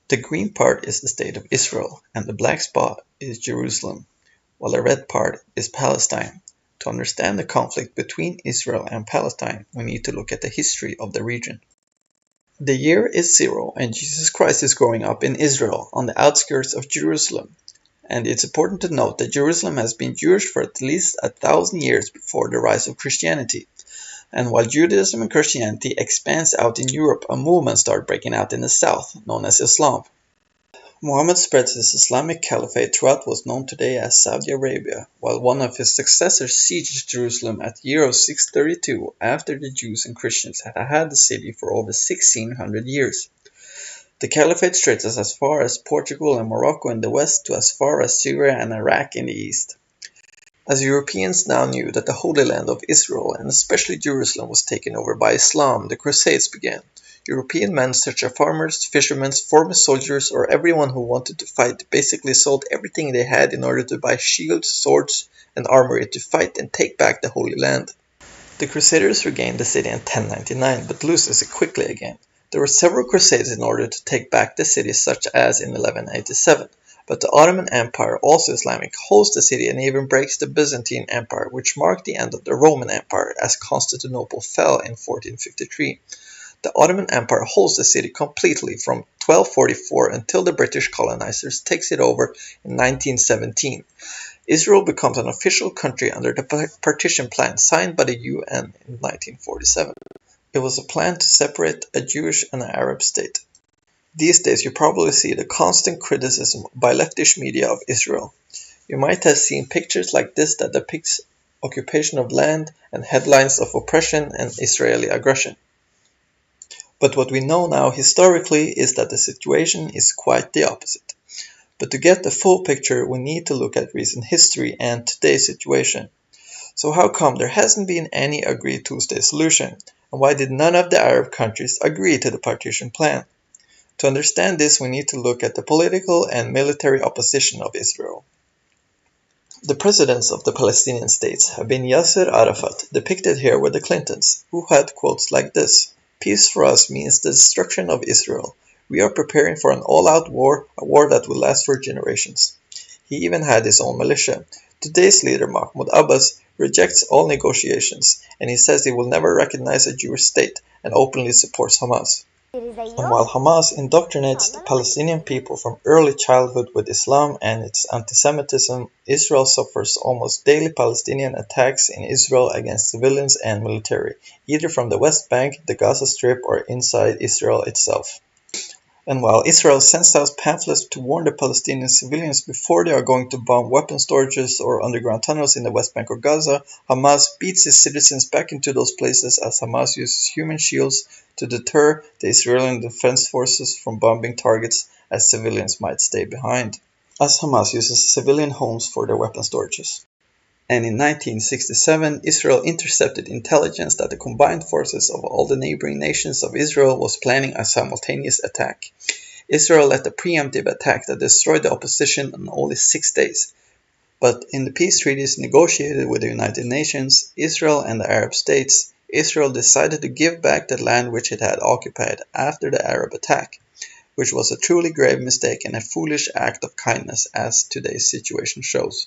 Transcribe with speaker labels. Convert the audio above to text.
Speaker 1: The green part is the state of Israel, and the black spot is Jerusalem, while the red part is Palestine. To understand the conflict between Israel and Palestine, we need to look at the history of the region. The year is 0, and Jesus Christ is growing up in Israel, on the outskirts of Jerusalem. And it's important to note that Jerusalem has been Jewish for at least 1,000 years before the rise of Christianity. And while Judaism and Christianity expands out in Europe, a movement started breaking out in the south, known as Islam. Muhammad spread his Islamic caliphate throughout what is known today as Saudi Arabia, while one of his successors sieged Jerusalem at the year of 632 after the Jews and Christians had had the city for over 1600 years. The caliphate stretches as far as Portugal and Morocco in the west to as far as Syria and Iraq in the east. As Europeans now knew that the Holy Land of Israel, and especially Jerusalem, was taken over by Islam, the Crusades began. European men such as farmers, fishermen, former soldiers, or everyone who wanted to fight basically sold everything they had in order to buy shields, swords, and armory to fight and take back the Holy Land. The Crusaders regained the city in 1099, but loses it quickly again. There were several crusades in order to take back the city, such as in 1187. But the Ottoman Empire, also Islamic, holds the city and even breaks the Byzantine Empire, which marked the end of the Roman Empire as Constantinople fell in 1453. The Ottoman Empire holds the city completely from 1244 until the British colonizers takes it over in 1917. Israel becomes an official country under the partition plan signed by the UN in 1947. It was a plan to separate a Jewish and an Arab state. These days you probably see the constant criticism by leftish media of Israel. You might have seen pictures like this that depicts occupation of land and headlines of oppression and Israeli aggression. But what we know now historically is that the situation is quite the opposite. But to get the full picture we need to look at recent history and today's situation. So how come there hasn't been any agreed two-state solution? And why did none of the Arab countries agree to the partition plan? To understand this, we need to look at the political and military opposition of Israel. The presidents of the Palestinian states have been Yasser Arafat, depicted here with the Clintons, who had quotes like this: "Peace for us means the destruction of Israel. We are preparing for an all-out war, a war that will last for generations." He even had his own militia. Today's leader, Mahmoud Abbas, rejects all negotiations, and he says he will never recognize a Jewish state and openly supports Hamas. And while Hamas indoctrinates the Palestinian people from early childhood with Islam and its anti-Semitism, Israel suffers almost daily Palestinian attacks in Israel against civilians and military, either from the West Bank, the Gaza Strip, or inside Israel itself. And while Israel sends out pamphlets to warn the Palestinian civilians before they are going to bomb weapon storages or underground tunnels in the West Bank or Gaza, Hamas beats its citizens back into those places as Hamas uses human shields to deter the Israeli defense forces from bombing targets as civilians might stay behind, as Hamas uses civilian homes for their weapon storages. And in 1967, Israel intercepted intelligence that the combined forces of all the neighboring nations of Israel was planning a simultaneous attack. Israel led a preemptive attack that destroyed the opposition in only 6 days. But in the peace treaties negotiated with the United Nations, Israel and the Arab states, Israel decided to give back the land which it had occupied after the Arab attack, which was a truly grave mistake and a foolish act of kindness, as today's situation shows.